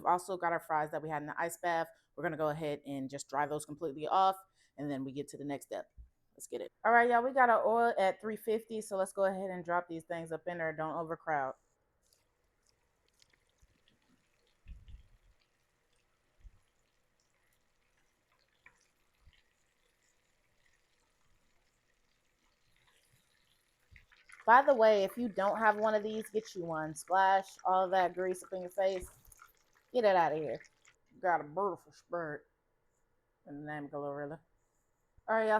we've also got our fries that we had in the ice bath. We're going to go ahead and just dry those completely off. And then we get to the next step. Let's get it. All right, y'all, we got our oil at 350. So let's go ahead and drop these things up in there. Don't overcrowd. By the way, if you don't have one of these, get you one. Splash all that grease up in your face. Get it out of here. Got a beautiful spirit in the name of Glorilla. All right, y'all.